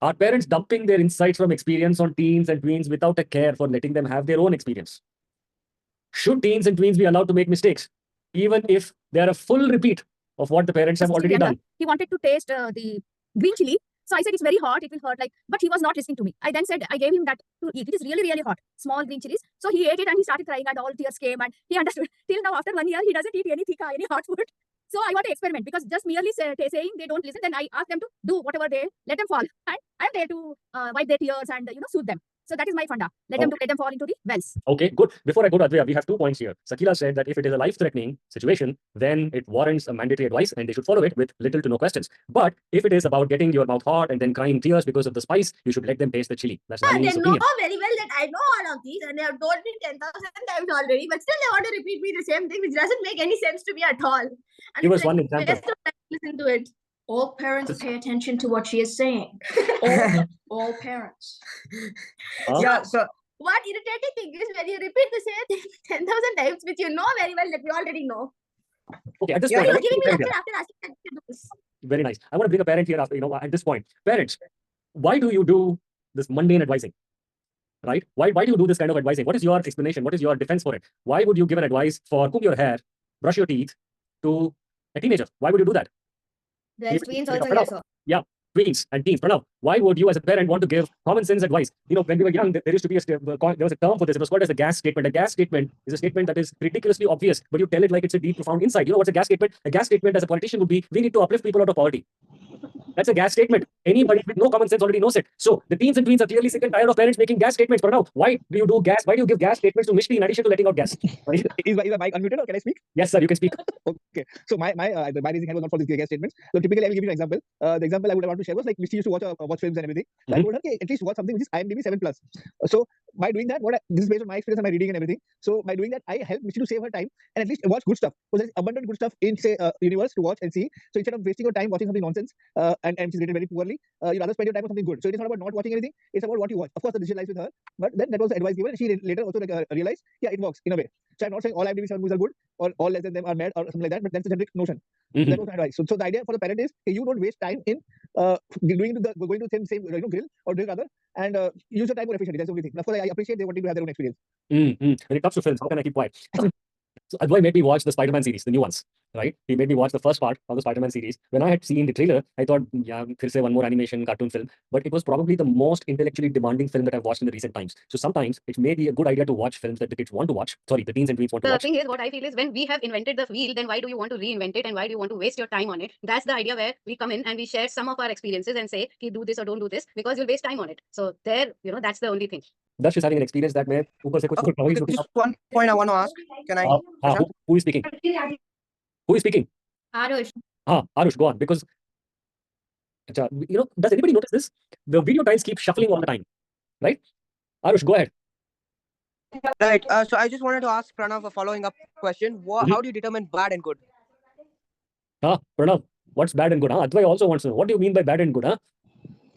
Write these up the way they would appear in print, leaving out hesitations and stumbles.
Are parents dumping their insights from experience on teens and tweens without a care for letting them have their own experience? Should teens and tweens be allowed to make mistakes, even if they are a full repeat of what the parents have already done? He wanted to taste the green chili. So I said, it's very hot, it will hurt. But he was not listening to me. I then said, I gave him that to eat. It is really, really hot. Small green chilies. So he ate it and he started crying and all tears came and he understood. Till now, after 1 year, he doesn't eat any tikka, any hot food. So I want to experiment because just merely saying they don't listen, then I ask them to do whatever they let them fall. And I'm there to wipe their tears and soothe them. So that is my funda. Let them fall into the wells. Okay, good. Before I go to Advaya, we have 2 points here. Sakila said that if it is a life-threatening situation, then it warrants a mandatory advice and they should follow it with little to no questions. But if it is about getting your mouth hot and then crying tears because of the spice, you should let them taste the chili. That's Nalini's opinion. They know very well that I know all of these and they have told me 10,000 times already, but still they want to repeat me the same thing, which doesn't make any sense to me at all. And give us one example. Listen to it. All parents pay attention to what she is saying. All parents. Yeah, so what irritating thing is when you repeat the same thing 10,000 times, which you know very well that we already know. Okay, at this point, you're giving me after asking them to do this. Very nice. I want to bring a parent here after, at this point. Parents, why do you do this mundane advising? Right? Why do you do this kind of advising? What is your explanation? What is your defense for it? Why would you give an advice for comb your hair, brush your teeth to a teenager? Why would you do that? There's tweens also here, sir. Yeah, tweens and teens. Pranav, why would you as a parent want to give common sense advice? When we were young, there used to be there was a term for this. It was called as a gas statement. A gas statement is a statement that is ridiculously obvious, but you tell it like it's a deep, profound insight. You know what's a gas statement? A gas statement as a politician would be, we need to uplift people out of poverty. That's a gas statement. Anybody with no common sense already knows it. So the teens and tweens are clearly sick and tired of parents making gas statements. But now, why do you do gas? Why do you give gas statements to Mishti in addition to letting out gas? Is my mic unmuted or can I speak? Yes, sir, you can speak. Okay. So my raising hand was not for these gas statements. So typically I will give you an example. The example I would want to share was like Mishti used to watch films and everything. So I told her, okay, at least watch something which is IMDb 7+. So by doing that, this is based on my experience and my reading and everything. So by doing that, I help Mishti to save her time and at least watch good stuff. So there's abundant good stuff in say universe to watch and see. So instead of wasting your time watching something nonsense and she's rated very poorly, you rather spend your time on something good. So it is not about not watching anything, it's about what you watch. Of course, the decision lies with her, but then that was the advice given. And she later also realized, yeah, it works in a way. So I'm not saying all IMDb 7 movies are good or all less than them are bad or something like that, but that's the generic notion. That was my advice. So the idea for the parent is you don't waste time in going to the same grill or doing other and use your time more efficiently. That's the only thing. And of course, I appreciate they wanting to have their own experience. When it comes to films, how can I keep quiet? So Advai made me watch the Spider-Man series, the new ones, right? He made me watch the first part of the Spider-Man series. When I had seen the trailer, I thought, yeah, फिर से one more animation cartoon film. But it was probably the most intellectually demanding film that I've watched in the recent times. So sometimes it may be a good idea to watch films that the kids want to watch. Sorry, the teens and tweens want to watch. The thing is, what I feel is when we have invented the wheel, then why do you want to reinvent it and why do you want to waste your time on it? That's the idea where we come in and we share some of our experiences and say, do this or don't do this because you'll waste time on it. So there, that's the only thing. Dash is having an experience that may just one point I want to ask. Can I? Who is speaking? Who is speaking? Aarohi. Aarohi, go on. Because, does anybody notice this? The video tiles keep shuffling all the time, right? Aarohi, go ahead. Right. So I just wanted to ask Pranav a following up question. How do you determine bad and good? Pranav, what's bad and good? Advai also wants to know. What do you mean by bad and good?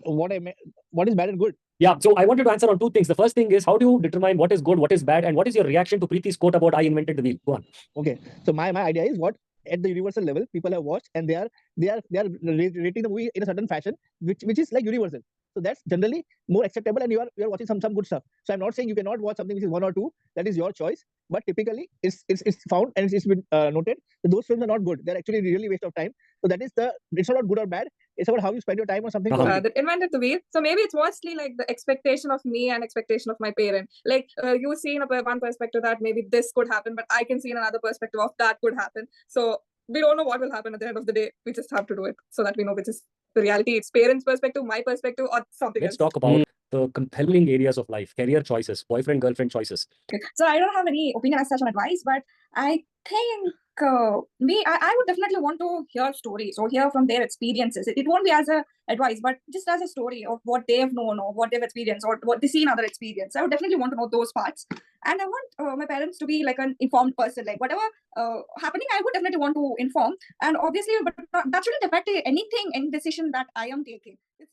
What is bad and good? Yeah, so I wanted to answer on 2 things. The first thing is, how do you determine what is good, what is bad, and what is your reaction to Preeti's quote about I invented the wheel? Go on. Okay, so my idea is what at the universal level people have watched and they are rating the movie in a certain fashion, which is like universal. So that's generally more acceptable, and you are watching some good stuff. So I'm not saying you cannot watch something which is 1 or 2. That is your choice. But typically, it's found and it's been noted that those films are not good. They're actually really waste of time. So that is it's not about good or bad. It's about how you spend your time on something. That invented the wheel. So maybe it's mostly like the expectation of me and expectation of my parent. Like you see in one perspective that maybe this could happen, but I can see in another perspective of that could happen. So we don't know what will happen at the end of the day. We just have to do it so that we know which is the reality. It's parents' perspective, my perspective, or something Let's else. talk about the compelling areas of life, career choices, boyfriend, girlfriend choices. Okay. So I don't have any opinion as such on advice, but I think I would definitely want to hear stories or hear from their experiences. It won't be as a advice, but just as a story of what they've known or what they've experienced or what they see in other experience. I would definitely want to know those parts. And I want my parents to be like an informed person. Like whatever happening, I would definitely want to inform. And obviously, but that shouldn't affect anything, any decision that I am taking. It's